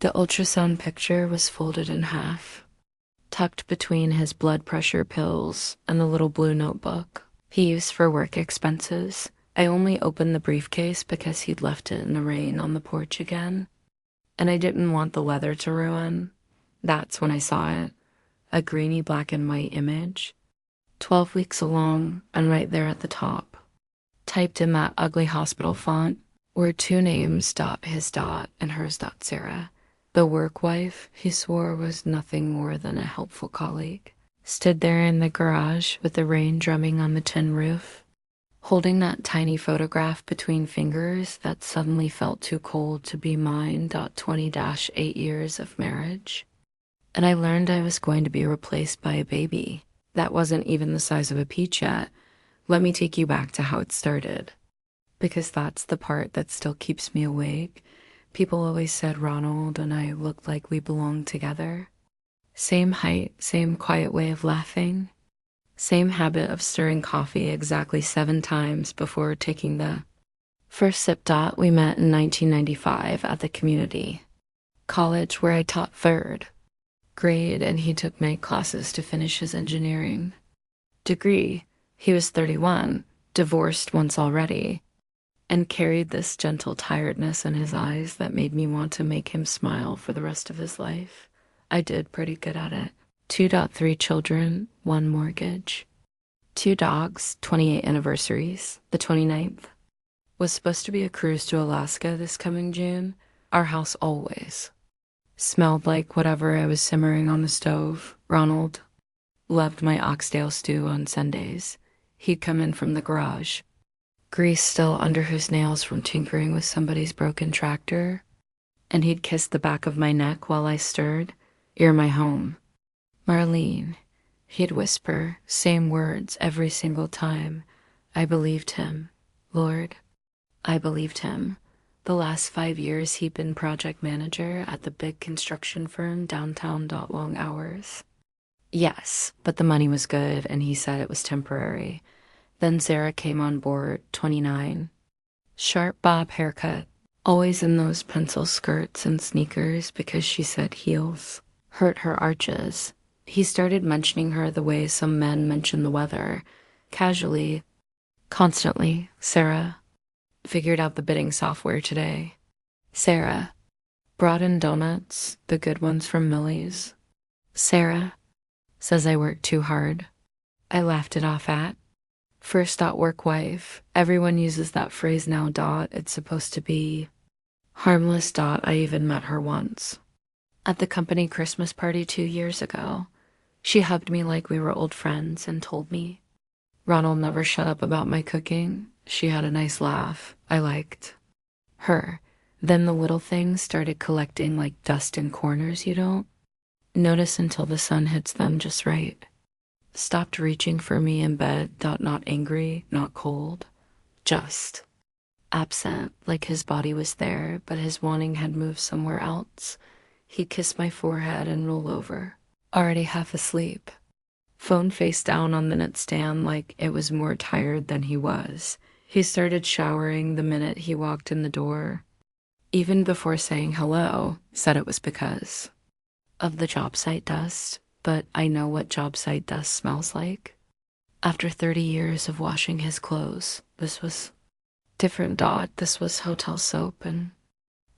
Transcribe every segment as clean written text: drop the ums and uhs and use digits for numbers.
The ultrasound picture was folded in half, tucked between his blood pressure pills and the little blue notebook he used for work expenses. I only opened the briefcase because he'd left it in the rain on the porch again, and I didn't want the leather to ruin. That's when I saw it, a grainy black and white image, 12 weeks along, and right there at the top, typed in that ugly hospital font, were two names, his and hers, Sarah. The work wife, he swore, was nothing more than a helpful colleague, stood there in the garage with the rain drumming on the tin roof, holding that tiny photograph between fingers that suddenly felt too cold to be mine. 20-8 years of marriage. And I learned I was going to be replaced by a baby that wasn't even the size of a peach yet. Let me take you back to how it started, because that's the part that still keeps me awake. People always said Ronald and I looked like we belonged together. Same height, same quiet way of laughing, same habit of stirring coffee exactly 7 times before taking the first sip. We met in 1995 at the community college where I taught 3rd grade, and he took night classes to finish his engineering degree. He was 31, divorced once already, and carried this gentle tiredness in his eyes that made me want to make him smile for the rest of his life. I did pretty good at it. 2.3 children, 1 mortgage, 2 dogs, 28 anniversaries. The 29th was supposed to be a cruise to Alaska this coming June. Our house always smelled like whatever I was simmering on the stove. Ronald loved my oxtail stew on Sundays. He'd come in from the garage, grease still under his nails from tinkering with somebody's broken tractor, and he'd kiss the back of my neck while I stirred. You're my home, Marlene. He'd whisper, same words every single time. I believed him, Lord. I believed him. The last 5 years he'd been project manager at the big construction firm downtown. Long hours. Yes, but the money was good and he said it was temporary. Then Sarah came on board, 29. Sharp bob haircut, always in those pencil skirts and sneakers because she said heels hurt her arches. He started mentioning her the way some men mention the weather, casually, constantly. Sarah figured out the bidding software today. Sarah brought in donuts, the good ones from Millie's. Sarah says I work too hard. I laughed it off at first. Work wife. Everyone uses that phrase now. It's supposed to be harmless. I even met her once at the company Christmas party 2 years ago. She hugged me like we were old friends and told me Ronald never shut up about my cooking. She had a nice laugh. I liked her. Then the little things started collecting like dust in corners you don't notice until the sun hits them just right. Stopped reaching for me in bed. Not angry, not cold, just absent, like his body was there, but his wanting had moved somewhere else. He'd kiss my forehead and roll over, already half asleep. Phone face down on the nightstand like it was more tired than he was. He started showering the minute he walked in the door. Even before saying hello, said it was because of the job site dust, but I know what job site dust smells like. After 30 years of washing his clothes, this was different. This was hotel soap and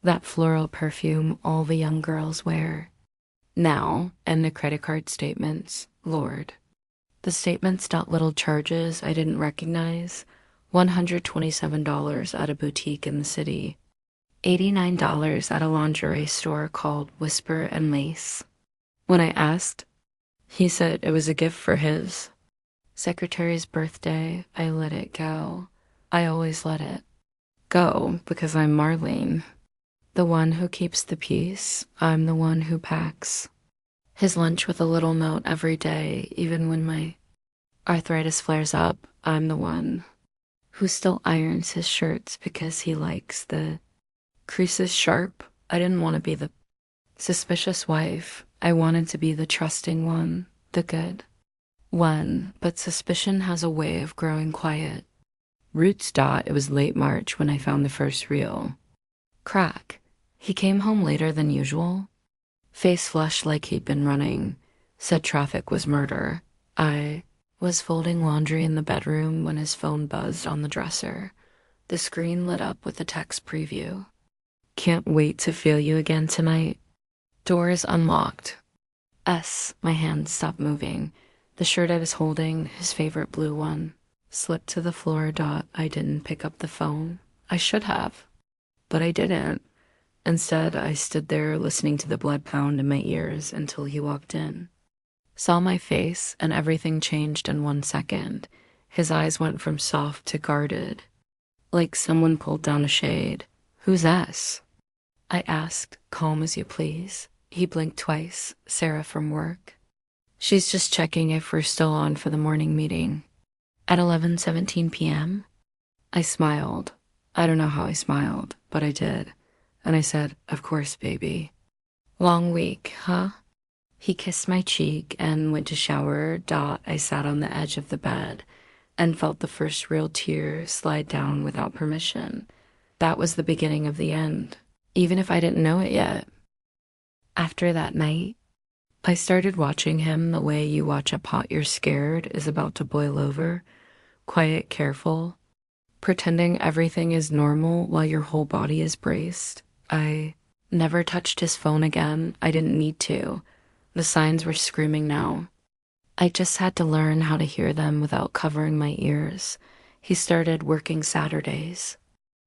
that floral perfume all the young girls wear now, and the credit card statements. Lord. The statements. Little charges I didn't recognize. $127 at a boutique in the city. $89 at a lingerie store called Whisper and Lace. When I asked, he said it was a gift for his secretary's birthday. I let it go. I always let it go because I'm Marlene, the one who keeps the peace. I'm the one who packs his lunch with a little note every day, even when my arthritis flares up. I'm the one who still irons his shirts because he likes the creases sharp. I didn't want to be the suspicious wife. I wanted to be the trusting one, the good one, but suspicion has a way of growing quiet. Roots. It was late March when I found the first real crack. He came home later than usual, face flushed like he'd been running, said traffic was murder. I was folding laundry in the bedroom when his phone buzzed on the dresser. The screen lit up with a text preview. Can't wait to feel you again tonight. Doors unlocked. My hand stopped moving. The shirt I was holding, his favorite blue one, slipped to the floor. I didn't pick up the phone. I should have, but I didn't. Instead, I stood there listening to the blood pound in my ears until he walked in. Saw my face, and everything changed in 1 second. His eyes went from soft to guarded, like someone pulled down a shade. Who's S? I asked, calm as you please. He blinked twice. Sarah from work. She's just checking if we're still on for the morning meeting. At 11:17 p.m.? I smiled. I don't know how I smiled, but I did. And I said, of course, baby. Long week, huh? He kissed my cheek and went to shower. I sat on the edge of the bed and felt the first real tear slide down without permission. That was the beginning of the end, even if I didn't know it yet. After that night, I started watching him the way you watch a pot you're scared is about to boil over, quiet, careful, pretending everything is normal while your whole body is braced. I never touched his phone again. I didn't need to. The signs were screaming now. I just had to learn how to hear them without covering my ears. He started working Saturdays.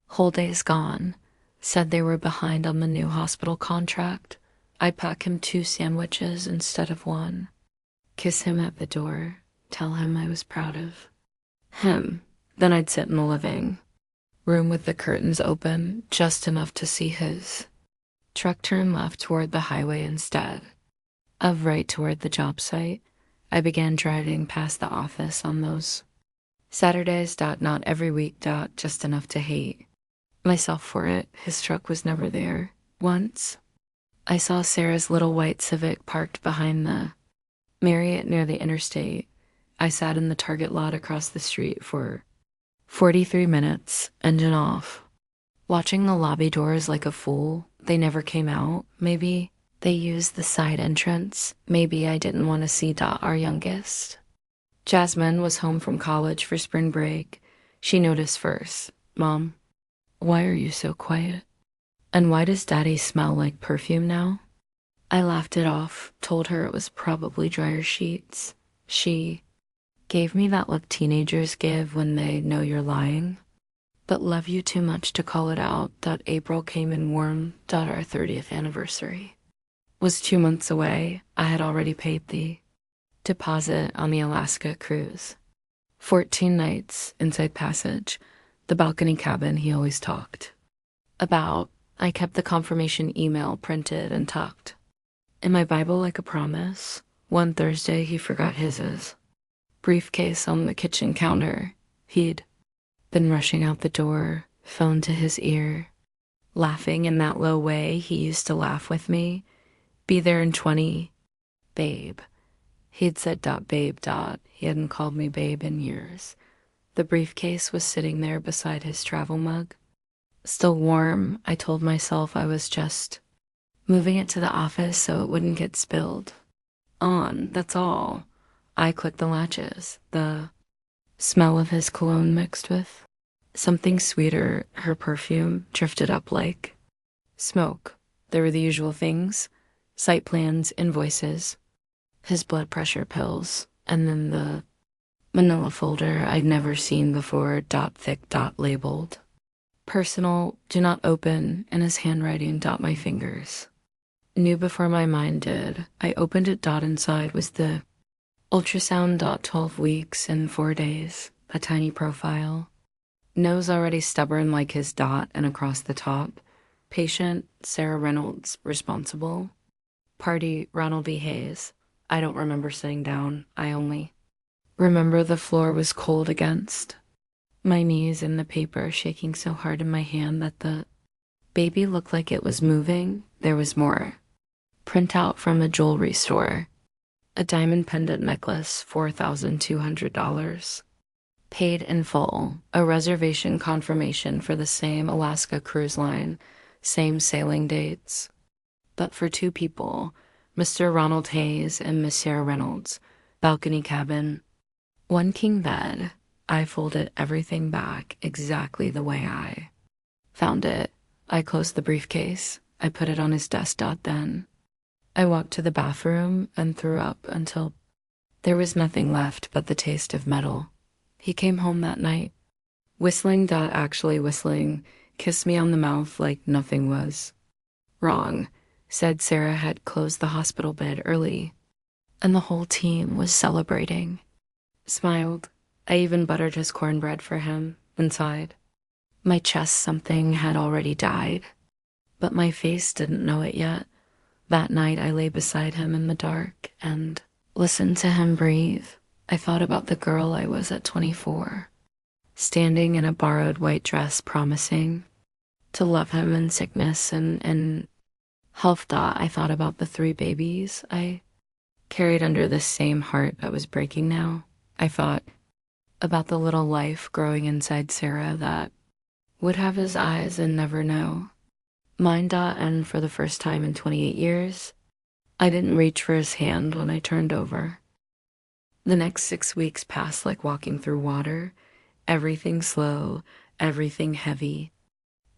Whole days gone. Said they were behind on the new hospital contract. I'd pack him 2 sandwiches instead of 1. Kiss him at the door. Tell him I was proud of him. Then I'd sit in the living room with the curtains open, just enough to see his truck turn left toward the highway instead of right toward the job site. I began driving past the office on those Saturdays. Not every week. Just enough to hate myself for it. His truck was never there. Once, I saw Sarah's little white Civic parked behind the Marriott near the interstate. I sat in the Target lot across the street for 43 minutes, engine off, watching the lobby doors like a fool. They never came out. Maybe they used the side entrance. Maybe I didn't want to see our youngest. Jasmine was home from college for spring break. She noticed first. Mom, why are you so quiet? And why does Daddy smell like perfume now? I laughed it off, told her it was probably dryer sheets. She gave me that look teenagers give when they know you're lying. But love you too much to call it out. April came in warm. Our 30th anniversary was 2 months away. I had already paid the deposit on the Alaska cruise. 14 nights inside Passage, the balcony cabin he always talked about. I kept the confirmation email printed and tucked in my Bible like a promise. One Thursday, he forgot his briefcase on the kitchen counter. He'd been rushing out the door, phone to his ear, laughing in that low way he used to laugh with me. Be there in 20. Babe. He'd said babe. He hadn't called me babe in years. The briefcase was sitting there beside his travel mug. Still warm. I told myself I was just moving it to the office so it wouldn't get spilled. That's all. I clicked the latches. The smell of his cologne mixed with something sweeter, her perfume, drifted up like smoke. There were the usual things: site plans, invoices, his blood pressure pills, and then the manila folder I'd never seen before, thick, labeled personal, do not open, and his handwriting, my fingers. Knew before my mind did. I opened it. Inside was the ultrasound. 12 weeks and 4 days. A tiny profile. Nose already stubborn like his. And across the top. Patient, Sarah Reynolds, responsible. Party, Ronald B. Hayes. I don't remember sitting down. I only remember the floor was cold against my knees and the paper shaking so hard in my hand that the baby looked like it was moving. There was more. Printout from a jewelry store. A diamond pendant necklace, $4,200. Paid in full. A reservation confirmation for the same Alaska cruise line. same sailing dates. But for two people, Mr. Ronald Hayes and Monsieur Reynolds, balcony cabin, one king bed. I folded everything back exactly the way I found it. I closed the briefcase. I put it on his desk. Then I walked to the bathroom and threw up until there was nothing left but the taste of metal. He came home that night, whistling. Actually whistling, kissed me on the mouth like nothing was wrong. Said Sarah had closed the hospital bed early, and the whole team was celebrating. Smiled. I even buttered his cornbread for him. Inside my chest, something had already died, but my face didn't know it yet. That night, I lay beside him in the dark and listened to him breathe. I thought about the girl I was at 24, standing in a borrowed white dress, promising to love him in sickness and in health. I thought about the 3 babies I carried under this same heart that was breaking now. I thought about the little life growing inside Sarah that would have his eyes and never know mine. And for the first time in 28 years, I didn't reach for his hand when I turned over. The next 6 weeks passed like walking through water, everything slow, everything heavy,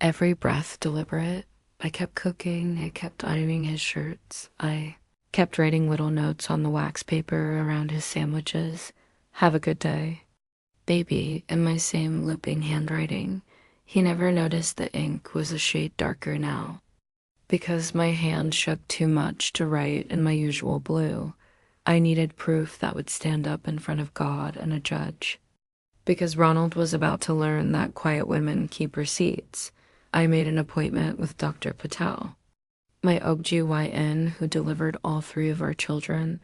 every breath deliberate. I kept cooking, I kept ironing his shirts, I kept writing little notes on the wax paper around his sandwiches. Have a good day, baby, in my same looping handwriting. He never noticed the ink was a shade darker now, because my hand shook too much to write in my usual blue. I needed proof that would stand up in front of God and a judge. Because Ronald was about to learn that quiet women keep receipts, I made an appointment with Dr. Patel. My OBGYN, who delivered all 3 of our children,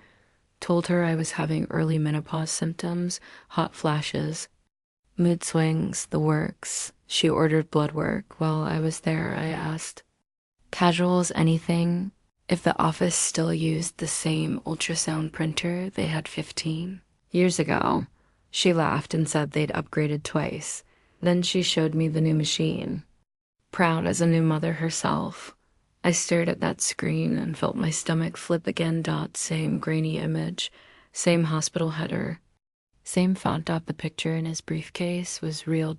told her I was having early menopause symptoms, hot flashes, mood swings, the works. She ordered blood work. While I was there, I asked, casual as anything, if the office still used the same ultrasound printer they had 15 years ago. She laughed and said they'd upgraded twice. Then she showed me the new machine. Proud as a new mother herself, I stared at that screen and felt my stomach flip again. Same grainy image, same hospital header, same font. The picture in his briefcase was real.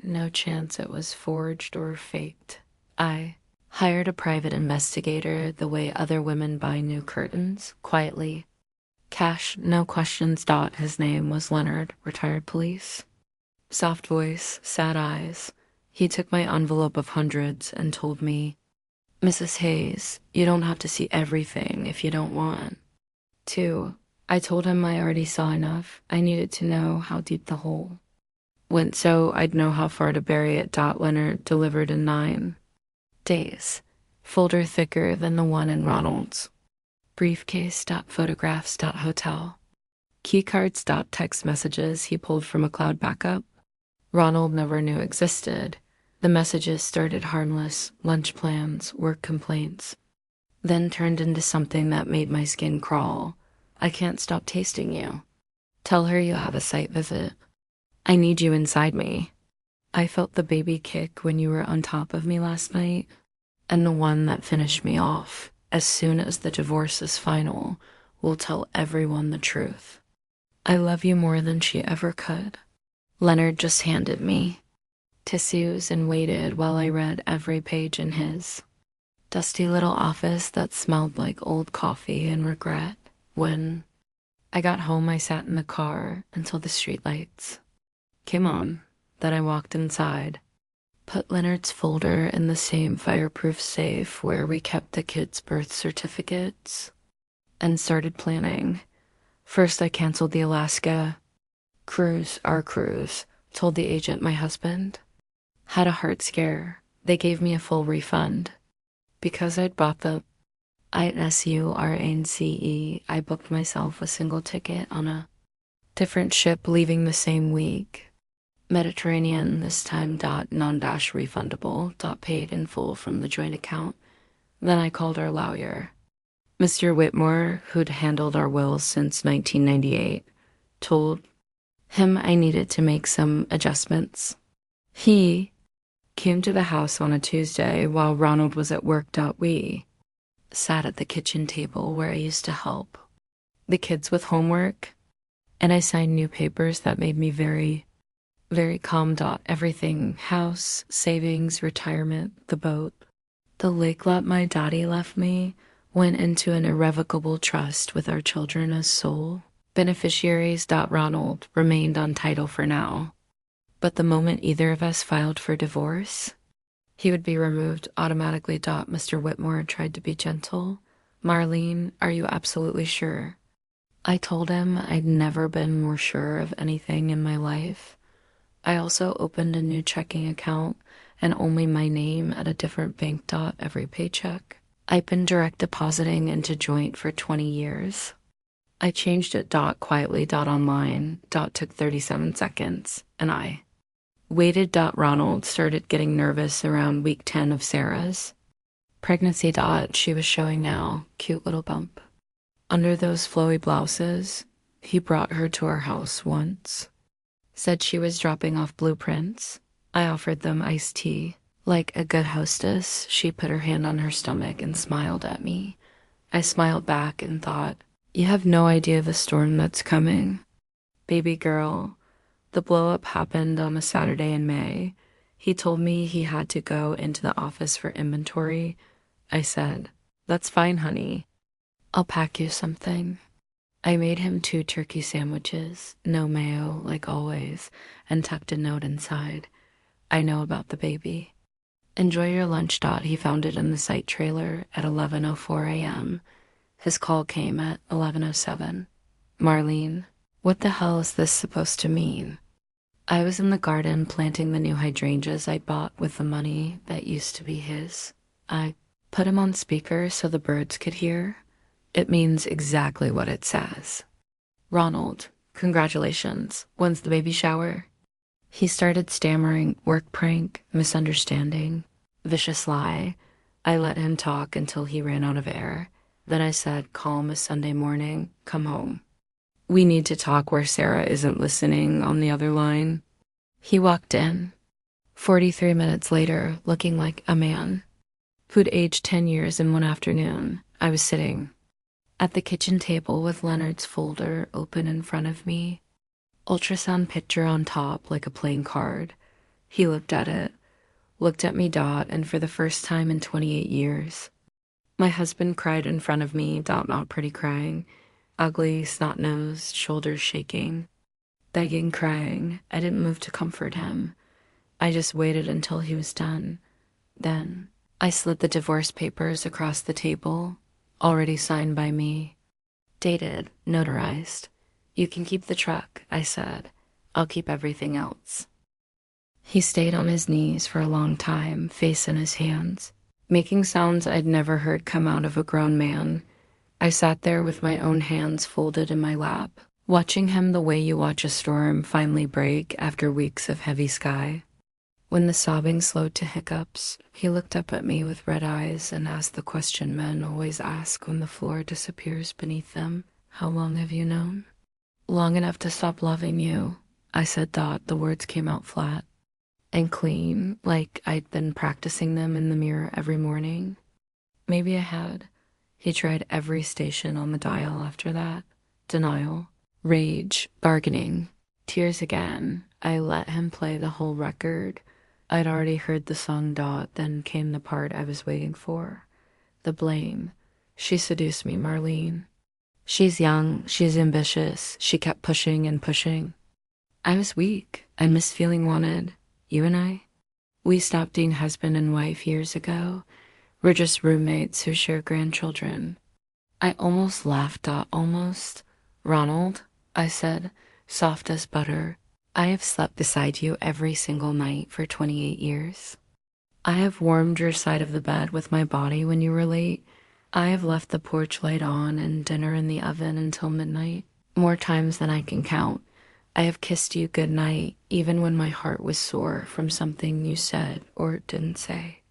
No chance it was forged or faked. I hired a private investigator the way other women buy new curtains, quietly. Cash, no questions. His name was Leonard, retired police. Soft voice, sad eyes. He took my envelope of hundreds and told me, Mrs. Hayes, you don't have to see everything if you don't want to. I told him I already saw enough. I needed to know how deep the hole went so I'd know how far to bury it. Leonard delivered in 9 days. Folder thicker than the one in Ronald's briefcase. Photographs. Hotel. Keycards. Text messages he pulled from a cloud backup Ronald never knew existed. The messages started harmless, lunch plans, work complaints, then turned into something that made my skin crawl. I can't stop tasting you. Tell her you have a site visit. I need you inside me. I felt the baby kick when you were on top of me last night, and the one that finished me off. As soon as the divorce is final, we'll tell everyone the truth. I love you more than she ever could. Leonard just handed me tissues and waited while I read every page in his dusty little office that smelled like old coffee and regret. When I got home, I sat in the car until the streetlights came on. Then I walked inside, put Leonard's folder in the same fireproof safe where we kept the kids' birth certificates, and started planning. First, I canceled the Alaska cruise, our cruise, told the agent my husband had a heart scare. They gave me a full refund. Because I'd bought the ISURANCE, I booked myself a single ticket on a different ship leaving the same week. Mediterranean this time. Non-refundable. Paid in full from the joint account. Then I called our lawyer, Mr. Whitmore, who'd handled our wills since 1998. Told him I needed to make some adjustments. He came to the house on a Tuesday while Ronald was at work. We sat at the kitchen table where I used to help the kids with homework, and I signed new papers that made me very, very calm. Everything: house, savings, retirement, the boat. The lake lot my daddy left me went into an irrevocable trust with our children as sole beneficiaries. Ronald remained on title for now, but the moment either of us filed for divorce, he would be removed automatically. Mr. Whitmore tried to be gentle. Marlene, are you absolutely sure? I told him I'd never been more sure of anything in my life. I also opened a new checking account and only my name at a different bank. Every paycheck. I've been direct depositing into joint for 20 years. I changed it. Quietly. Online. Took 37 seconds, and I waited. Ronald started getting nervous around week 10 of Sarah's pregnancy. She was showing now. Cute little bump under those flowy blouses. He brought her to our house once. Said she was dropping off blueprints. I offered them iced tea. Like a good hostess, she put her hand on her stomach and smiled at me. I smiled back and thought, you have no idea the storm that's coming. Baby girl. The blow-up happened on a Saturday in May. He told me he had to go into the office for inventory. I said, that's fine, honey. I'll pack you something. I made him 2 turkey sandwiches, no mayo, like always, and tucked a note inside. I know about the baby. Enjoy your lunch. He found it in the site trailer at 11:04 a.m. His call came at 11:07. Marlene, what the hell is this supposed to mean? I was in the garden planting the new hydrangeas I bought with the money that used to be his. I put him on speaker so the birds could hear. It means exactly what it says. Ronald, congratulations. When's the baby shower? He started stammering. Work prank, misunderstanding, vicious lie. I let him talk until he ran out of air. Then I said, calm as Sunday morning, come home. We need to talk where Sarah isn't listening on the other line. He walked in. 43 minutes later, looking like a man who'd aged 10 years in one afternoon. I was sitting at the kitchen table with Leonard's folder open in front of me. Ultrasound picture on top like a playing card. He looked at it, looked at me. And for the first time in 28 years, my husband cried in front of me. Not pretty crying. Ugly, snot-nosed, shoulders shaking. Begging, crying. I didn't move to comfort him. I just waited until he was done. Then I slid the divorce papers across the table, already signed by me. Dated, notarized. You can keep the truck, I said. I'll keep everything else. He stayed on his knees for a long time, face in his hands, making sounds I'd never heard come out of a grown man. I sat there with my own hands folded in my lap, watching him the way you watch a storm finally break after weeks of heavy sky. When the sobbing slowed to hiccups, he looked up at me with red eyes and asked the question men always ask when the floor disappears beneath them. How long have you known? Long enough to stop loving you, I said. The words came out flat and clean, like I'd been practicing them in the mirror every morning. Maybe I had. He tried every station on the dial after that. Denial, rage, bargaining, tears again. I let him play the whole record. I'd already heard the song. Then came the part I was waiting for. The blame. She seduced me, Marlene. She's young, she's ambitious, she kept pushing and pushing. I was weak, I missed feeling wanted. You and I? We stopped being husband and wife years ago. We're just roommates who share grandchildren. I almost laughed. Almost. Ronald, I said, soft as butter, I have slept beside you every single night for 28 years. I have warmed your side of the bed with my body when you were late. I have left the porch light on and dinner in the oven until midnight, more times than I can count. I have kissed you goodnight, even when my heart was sore from something you said or didn't say.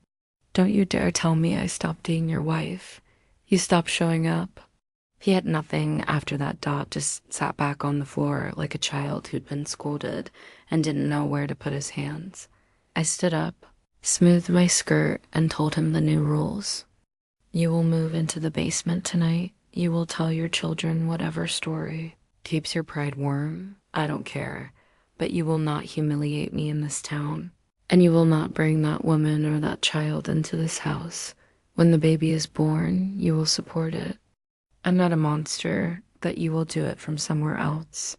Don't you dare tell me I stopped being your wife. You stopped showing up. He had nothing after that. Just sat back on the floor like a child who'd been scolded and didn't know where to put his hands. I stood up. smoothed my skirt, and told him the new rules. You will move into the basement tonight. You will tell your children whatever story keeps your pride warm. I don't care. But you will not humiliate me in this town. And you will not bring that woman or that child into this house. When the baby is born, you will support it. I'm not a monster, that you will do it from somewhere else,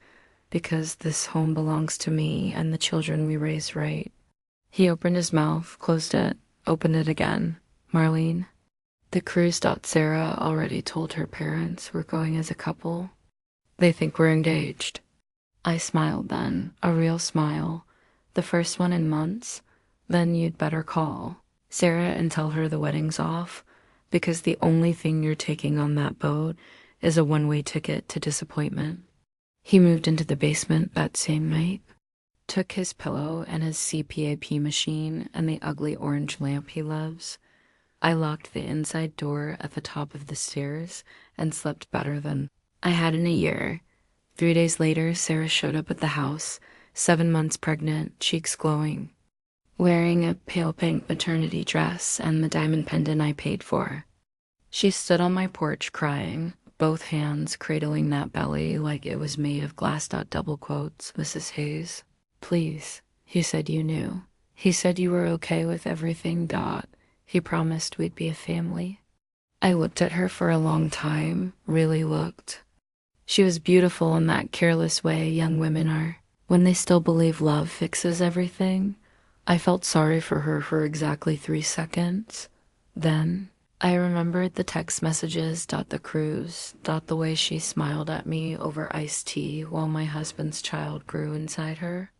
because this home belongs to me and the children we raise right. He opened his mouth, closed it, opened it again. Marlene, the cruise. Sarah already told her parents we're going as a couple. They think we're engaged. I smiled then, a real smile, the first one in months. Then you'd better call Sarah and tell her the wedding's off, because the only thing you're taking on that boat is a one-way ticket to disappointment. He moved into the basement that same night, took his pillow and his CPAP machine and the ugly orange lamp he loves. I locked the inside door at the top of the stairs and slept better than I had in a year. 3 days later, Sarah showed up at the house, 7 months pregnant, cheeks glowing, wearing a pale pink maternity dress and the diamond pendant I paid for. She stood on my porch crying, both hands cradling that belly like it was made of glass. Double quotes, Mrs. Hayes. Please, he said you knew. He said you were okay with everything. He promised we'd be a family. I looked at her for a long time, really looked. She was beautiful in that careless way young women are, when they still believe love fixes everything. I felt sorry for her for exactly 3 seconds. Then I remembered the text messages. The cruise. The way she smiled at me over iced tea while my husband's child grew inside her.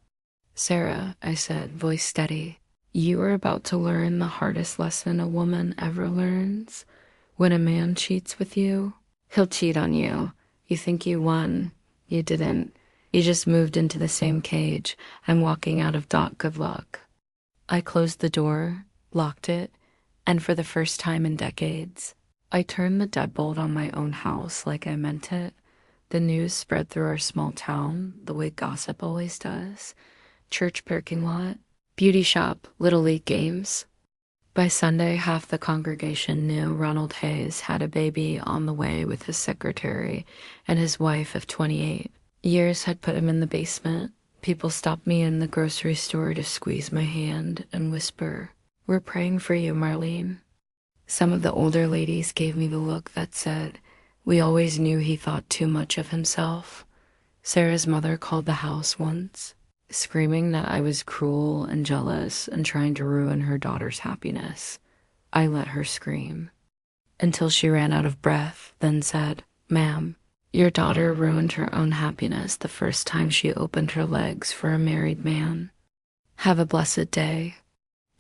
Sarah, I said, voice steady, you are about to learn the hardest lesson a woman ever learns. When a man cheats with you, he'll cheat on you. You think you won. You didn't. You just moved into the same cage. I'm walking out of. Good luck. I closed the door, locked it, and for the first time in decades, I turned the deadbolt on my own house like I meant it. The news spread through our small town the way gossip always does. Church parking lot, beauty shop, Little League games. By Sunday, half the congregation knew Ronald Hayes had a baby on the way with his secretary and his wife of 28. Years had put him in the basement. People stopped me in the grocery store to squeeze my hand and whisper, "We're praying for you, Marlene." Some of the older ladies gave me the look that said, "We always knew he thought too much of himself." Sarah's mother called the house once, screaming that I was cruel and jealous and trying to ruin her daughter's happiness. I let her scream until she ran out of breath, then said, "Ma'am, your daughter ruined her own happiness the first time she opened her legs for a married man. Have a blessed day,"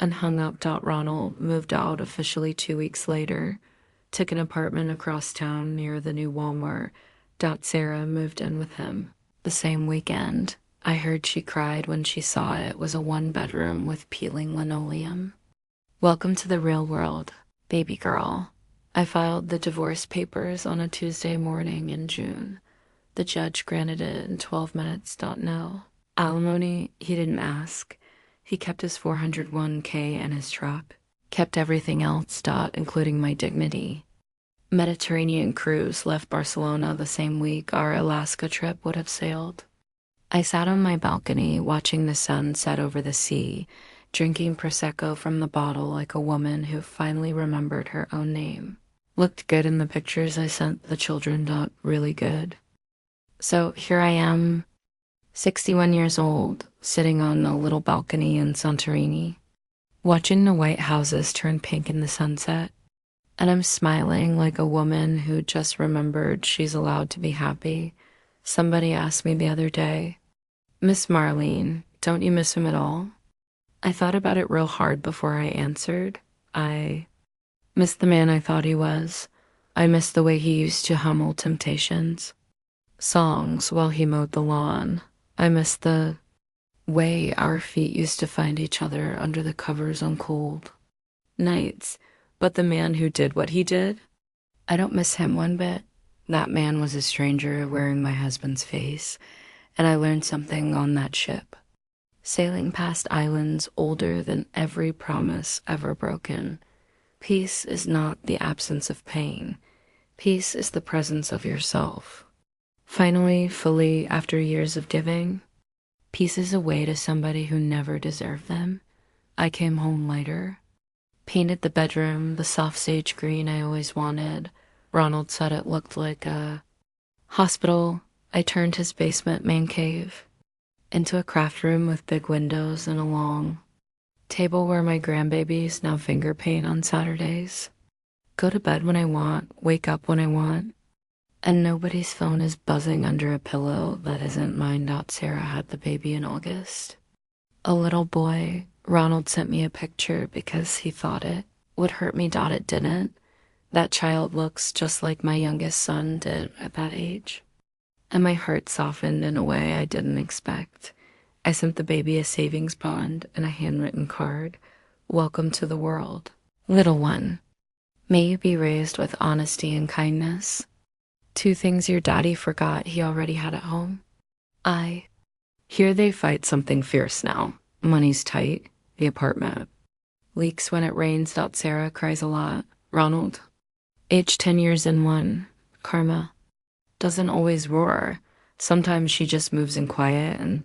and hung up. Ronald moved out officially 2 weeks later, took an apartment across town near the new Walmart. Sarah moved in with him the same weekend. I heard she cried when she saw it was a 1-bedroom with peeling linoleum. Welcome to the real world, baby girl. I filed the divorce papers on a Tuesday morning in June. The judge granted it in 12 minutes. No. Alimony, he didn't ask. He kept his 401k and his truck. Kept everything else. Including my dignity. Mediterranean cruise left Barcelona the same week our Alaska trip would have sailed. I sat on my balcony watching the sun set over the sea, drinking Prosecco from the bottle like a woman who finally remembered her own name. Looked good in the pictures I sent the children. Really good. So here I am, 61 years old, sitting on a little balcony in Santorini, watching the white houses turn pink in the sunset, and I'm smiling like a woman who just remembered she's allowed to be happy. Somebody asked me the other day, "Miss Marlene, don't you miss him at all?" I thought about it real hard before I answered. I miss the man I thought he was. I miss the way he used to hum Old Temptations songs while he mowed the lawn. I miss the way our feet used to find each other under the covers on cold nights. But the man who did what he did, I don't miss him one bit. That man was a stranger wearing my husband's face, and I learned something on that ship. sailing past islands older than every promise ever broken. Peace is not the absence of pain. Peace is the presence of yourself. Finally, fully, after years of giving, pieces away to somebody who never deserved them, I came home lighter. Painted the bedroom the soft sage green I always wanted. Ronald said it looked like a hospital. I turned his basement man cave into a craft room with big windows and a long table where my grandbabies now finger paint on Saturdays. Go to bed when I want, wake up when I want, and nobody's phone is buzzing under a pillow that isn't mine. Sarah had the baby in August. A little boy, Ronald sent me a picture because he thought it would hurt me. It didn't. That child looks just like my youngest son did at that age. And my heart softened in a way I didn't expect. I sent the baby a savings bond and a handwritten card. Welcome to the world. Little one, may you be raised with honesty and kindness. 2 things your daddy forgot he already had at home. Here they fight something fierce now. Money's tight. The apartment leaks when it rains. Sarah cries a lot. Ronald, age 10 years in one. Karma doesn't always roar. Sometimes she just moves in quiet and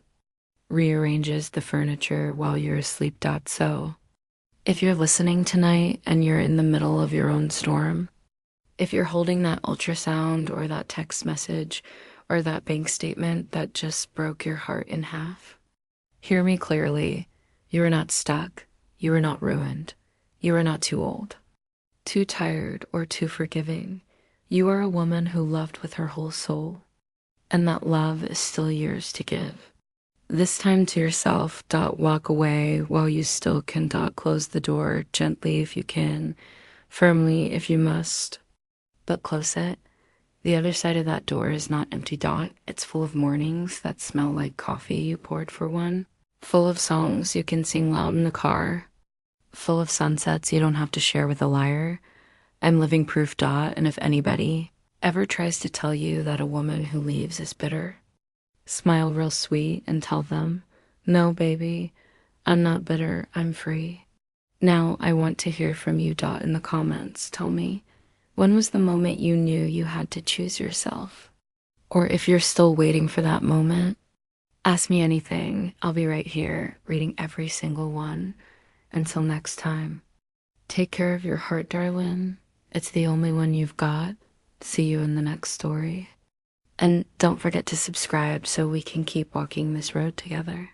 rearranges the furniture while you're asleep. So, if you're listening tonight and you're in the middle of your own storm, if you're holding that ultrasound or that text message or that bank statement that just broke your heart in half, hear me clearly. You are not stuck. You are not ruined. You are not too old, too tired, or too forgiving. You are a woman who loved with her whole soul, and that love is still yours to give. This time to yourself. Walk away while you still can. Close the door gently if you can, firmly if you must, but close it. The other side of that door is not empty. It's full of mornings that smell like coffee you poured for one, full of songs you can sing loud in the car, full of sunsets you don't have to share with a liar. I'm living proof. And if anybody ever tries to tell you that a woman who leaves is bitter, smile real sweet and tell them, no, baby, I'm not bitter, I'm free. Now I want to hear from you. In the comments, tell me, when was the moment you knew you had to choose yourself? Or if you're still waiting for that moment, ask me anything. I'll be right here reading every single one. Until next time, take care of your heart, darling. It's the only one you've got. See you in the next story. And don't forget to subscribe so we can keep walking this road together.